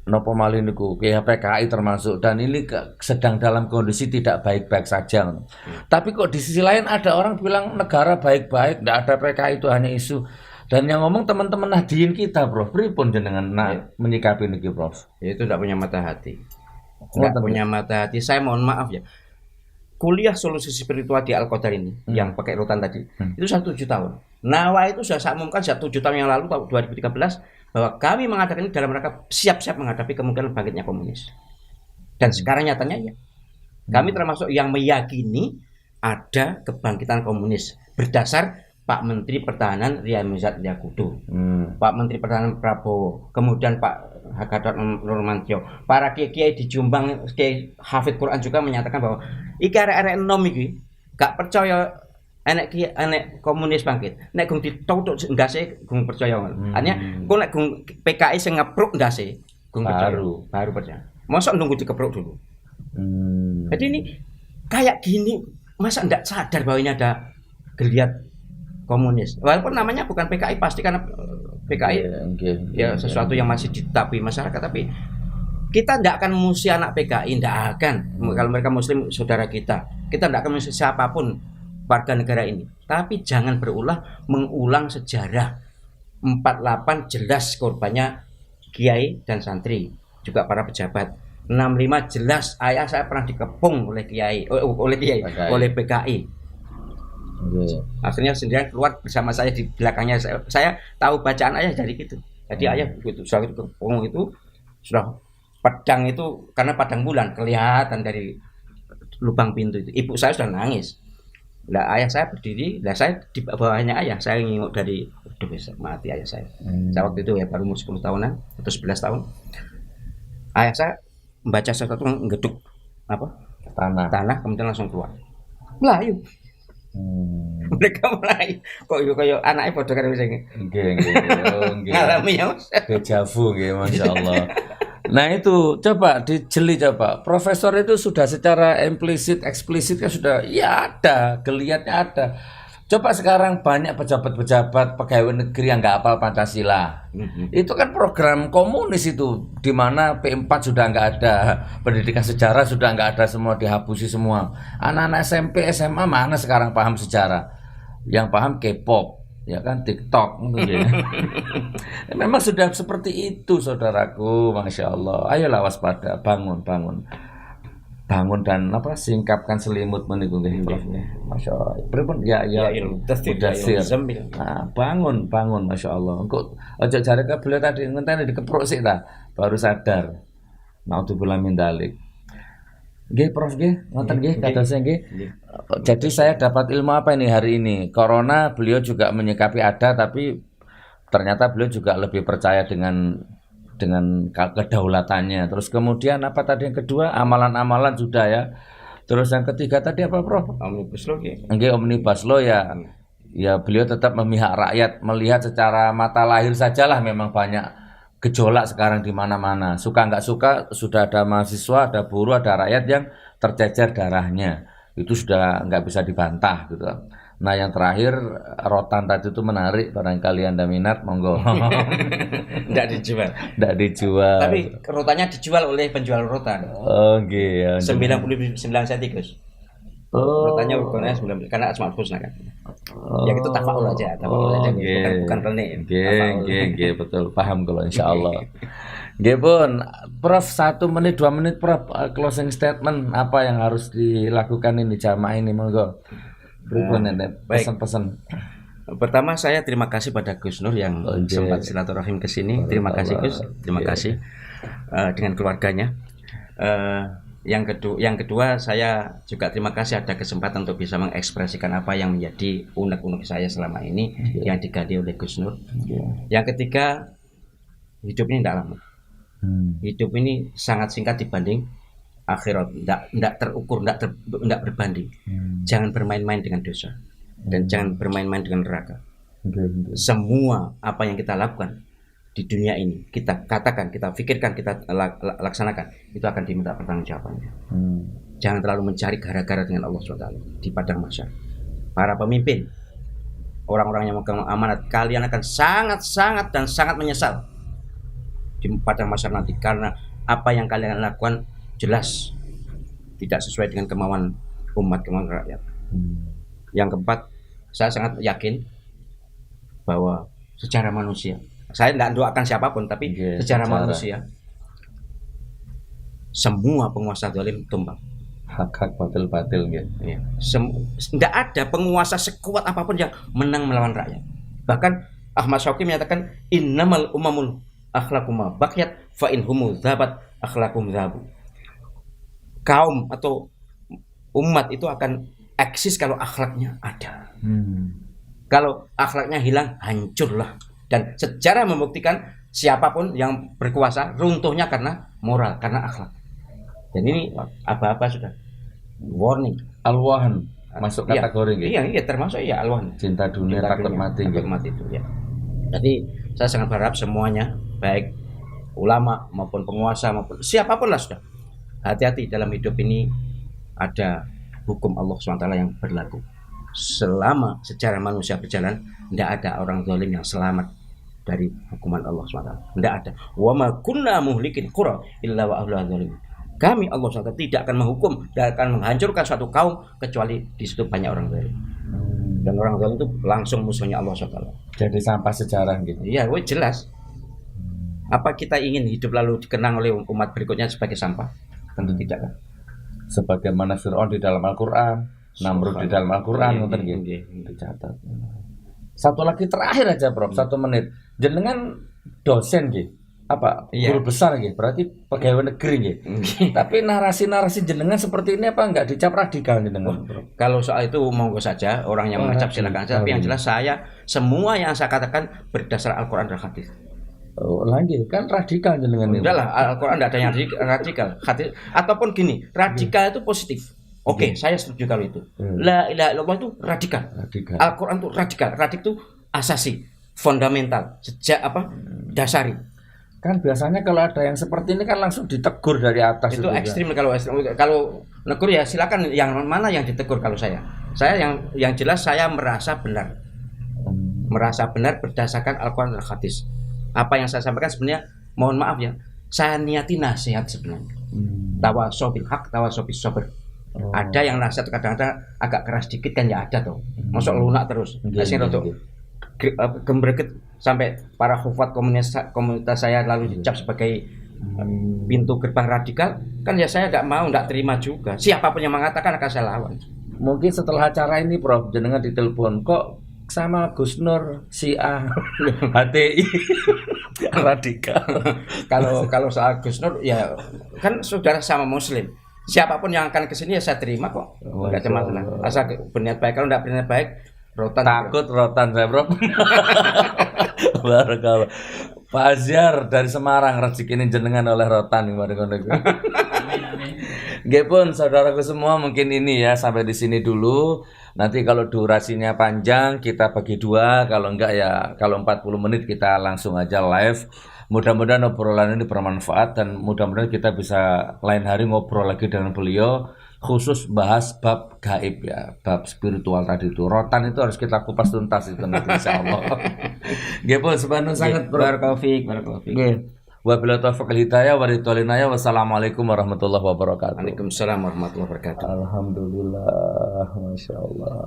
nopo malih niku PKI termasuk, dan ini sedang dalam kondisi tidak baik-baik saja. Tapi kok di sisi lain ada orang bilang negara baik-baik, tidak ada PKI, itu hanya isu. Dan yang ngomong teman-teman Nahdien kita, Prof. Pripun jenengan menyikapi niki, Prof? Ya, itu tidak punya mata hati. Tidak punya mata hati. Saya mohon maaf ya. Kuliah solusi spiritual di Al-Qadar ini yang pakai rutan tadi itu 7 tahun. Nawa itu sudah saya umumkan sejak 7 tahun yang lalu, tahun 2013, bahwa kami mengadakan ini dalam rangka siap-siap menghadapi kemungkinan bangkitnya komunis. Dan sekarang nyatanya ya, kami termasuk yang meyakini ada kebangkitan komunis berdasar Pak Menteri Pertahanan Ria Mizat Yakudu, Pak Menteri Pertahanan Prabowo, kemudian Pak Gatot Nurmantio, para kiai di Jombang, kiai hafid Quran juga menyatakan bahwa iki arek-arek enom iki gak percaya enek komunis bangkit. Nek gung ditutuk ndase gung percaya. Artinya kok nek gung PKI sing ngepruk ndase gung baru percaya. Mosok nunggu dikepruk dulu. Jadi ini kayak gini, masa ndak sadar bahwa ini ada geliat komunis. Walaupun namanya bukan PKI, pasti karena PKI ya sesuatu yang masih ditetapui masyarakat, tapi kita tidak akan memusuhi anak PKI, tidak akan. Kalau mereka muslim saudara kita tidak akan memusuhi siapapun warga negara ini. Tapi jangan mengulang sejarah 48 jelas korbannya kiai dan santri, juga para pejabat. 65 jelas ayah saya pernah dikepung oleh oleh PKI. Akhirnya sendirian keluar bersama saya di belakangnya. Saya tahu bacaan ayah dari gitu. Jadi ayah begitu sudah kepung itu sudah pedang itu, karena padang bulan kelihatan dari lubang pintu itu. Ibu saya sudah nangis. Lah ayah saya berdiri, lah saya di bawahnya ayah. Saya nginguk dari udah bisa mati ayah saya. Saya waktu itu ya baru umur 10 tahunan atau 11 tahun. Ayah saya membaca sesuatu, ngeduk tanah kemudian langsung keluar. Melayu. Mereka mulai kok kayak anaknya bodoh kan bisa ngalami ya dejavu nggih, Masya Allah. Nah itu coba dijeli, coba profesor itu sudah secara eksplisit kan sudah ya ada geliatnya ada. Coba sekarang banyak pejabat-pejabat pegawai negeri yang nggak hafal Pancasila. Itu kan program komunis itu, di mana P4 sudah nggak ada, pendidikan sejarah sudah nggak ada, semua dihapusi semua. Anak-anak SMP, SMA mana sekarang paham sejarah? Yang paham K-pop, ya kan, TikTok, gitu ya. Memang sudah seperti itu, saudaraku, Masya Allah. Ayolah waspada, bangun dan singkapkan selimut meniku nggih Prof. Masya Allah. Pripun ya mudasir. Nah, bangun Masya Allah. Engko aja jare beliau tadi ngenteni dikepruk sik ta, baru sadar. Naudzubillah min dzalik. Nggih Prof nggih, ngoten nggih kados nggih. Jadi saya dapat ilmu apa ini hari ini? Corona beliau juga menyikapi ada, tapi ternyata beliau juga lebih percaya dengan kedaulatannya. Terus kemudian apa tadi yang kedua? Amalan-amalan sudah ya. Terus yang ketiga tadi apa, Prof? Omnibus Law. Omnibus Law ya. Ya beliau tetap memihak rakyat, melihat secara mata lahir sajalah memang banyak gejolak sekarang di mana-mana. Suka nggak suka sudah ada mahasiswa, ada buruh, ada rakyat yang tercecer darahnya. itu sudah nggak bisa dibantah gitu. Nah yang terakhir rotan tadi itu menarik, barangkali Anda minat, monggo. Nggak dijual. Nggak dijual. Tapi rotannya dijual oleh penjual rotan. Oh gitu. 99 cm Gus. Rotannya ukurannya 90 karena Asmaul Husna kan. Ya itu tafaul aja bukan renik. Nggih, betul. Paham kalau insyaallah. Nggih pun, Prof 1 menit 2 menit Prof closing statement apa yang harus dilakukan ini jamaah ini monggo. Berikutnya pesan-pesan. Pertama saya terima kasih pada Gus Nur yang sempat silaturahim ke sini. Terima kasih Gus, terima kasih dengan keluarganya. Yang kedua saya juga terima kasih ada kesempatan untuk bisa mengekspresikan apa yang menjadi unek-unek saya selama ini yang digali oleh Gus Nur. Yang ketiga, hidup ini tidak lama. Hidup ini sangat singkat dibanding akhirat, tidak terukur, tidak berbanding. Jangan bermain-main dengan dosa dan jangan bermain-main dengan neraka. Semua apa yang kita lakukan di dunia ini, kita katakan, kita pikirkan, kita laksanakan, itu akan diminta pertanggungjawabannya. Jangan terlalu mencari gara-gara dengan Allah SWT di padang mahsyar. Para pemimpin, orang-orang yang memegang amanat, kalian akan sangat dan sangat menyesal di padang mahsyar nanti, karena apa yang kalian lakukan jelas tidak sesuai dengan kemauan umat, kemauan rakyat. Yang keempat, saya sangat yakin bahwa secara manusia, saya tidak doakan siapapun, tapi secara manusia semua penguasa zalim tumbang. Hak batil-batil gitu. Ya. Tidak ada penguasa sekuat apapun yang menang melawan rakyat. Bahkan Ahmad Syauqi menyatakan innamal umamul akhlaquma baqiyat fa in humu dzabat akhlaqum dzabu. Kaum atau umat itu akan eksis kalau akhlaknya ada. Kalau akhlaknya hilang, hancurlah. Dan sejarah membuktikan siapapun yang berkuasa runtuhnya karena moral, karena akhlak. Dan ini apa-apa sudah warning. Al-Wahan masuk kategori gitu. Iya, termasuk ya Al-Wahan. Cinta dunia takut mati. Takut mati itu ya. Jadi saya sangat berharap semuanya, baik ulama maupun penguasa maupun siapapun lah sudah, hati-hati dalam hidup ini. Ada hukum Allah SWT yang berlaku. Selama sejarah manusia berjalan, tidak ada orang zalim yang selamat dari hukuman Allah SWT. Tidak ada. Wa ma kunna muhlikin qura illa wa ahluha zalimun. Kami Allah SWT tidak akan menghukum dan akan menghancurkan suatu kaum kecuali di situ banyak orang zalim. Dan orang zalim itu langsung musuhnya Allah SWT. Jadi sampah sejarah gitu. Iya, jelas. Apa kita ingin hidup lalu dikenang oleh umat berikutnya sebagai sampah? Tentu tidak kan. Sebagaimana Fir'aun di dalam Al-Quran, Namrud di dalam Al-Quran, ngoten nggih. Dicatat. Satu lagi terakhir aja, Prof. 1 menit. Jenengan dosen nggih. Apa? Guru besar nggih. Berarti pegawai negeri nggih. Tapi narasi-narasi jenengan seperti ini apa enggak dicap radikal jenengan, Prof? Kalau soal itu monggo saja, orang yang mengecap silakan saja. Tapi yang jelas semua yang saya katakan berdasar Al-Quran dan hadis. Oh, lagi kan radikal jenengan ini. Udahlah, Al-Quran tidak ada yang radikal. Ataupun gini, radikal itu positif. Oke, saya setuju kalau itu. La ilaha illallah itu radikal. Al-Quran itu radikal. Radik itu asasi, fundamental, sejak dasari. Kan biasanya kalau ada yang seperti ini kan langsung ditegur dari atas. Itu ekstrim kalau negur ya silakan, yang mana yang ditegur. Kalau saya yang jelas saya merasa benar. Merasa benar berdasarkan Al-Quran dan hadis. Apa yang saya sampaikan sebenarnya, mohon maaf ya, saya niati nasihat sebenarnya. Tawasobil haq, tawasobil sabr. Ada yang nasihat kadang-kadang agak keras dikit kan, ya ada tuh. Masuk lunak terus. Nasihat untuk gembreget sampai para khufat komunitas saya lalu dicap sebagai pintu gerbang radikal. Kan ya saya nggak terima juga. Siapapun yang mengatakan akan saya lawan. Mungkin setelah acara ini, Prof, jenengan ditelepon kok sama Gus Nur Syiah HTI radikal. Kalau soal Gus Nur ya kan saudara sama Muslim. Siapapun yang akan kesini ya saya terima kok. Enggak ada masalah. Asal berniat baik. Kalau enggak berniat baik, rotan. Takut rotan saya, Bro. Barakallah. Pak Azyar dari Semarang rezeki ini jenengan oleh rotan ngono. Nggih pun saudaraku semua, mungkin ini ya sampai di sini dulu. Nanti kalau durasinya panjang kita bagi 2, kalau enggak ya kalau 40 menit kita langsung aja live. Mudah-mudahan obrolan ini bermanfaat dan mudah-mudahan kita bisa lain hari ngobrol lagi dengan beliau khusus bahas bab gaib ya, bab spiritual tadi itu. Rotan itu harus kita kupas tuntas itu nanti insyaallah. Nggih, Pun sebenarnya sangat Barakallahu fiik, barakallahu fiik. nggih. Wabillahi taufiq wal hidayah wa ridwan hidayah. Wassalamualaikum warahmatullahi wabarakatuh. Waalaikumsalam warahmatullahi wabarakatuh. Alhamdulillah, masya Allah.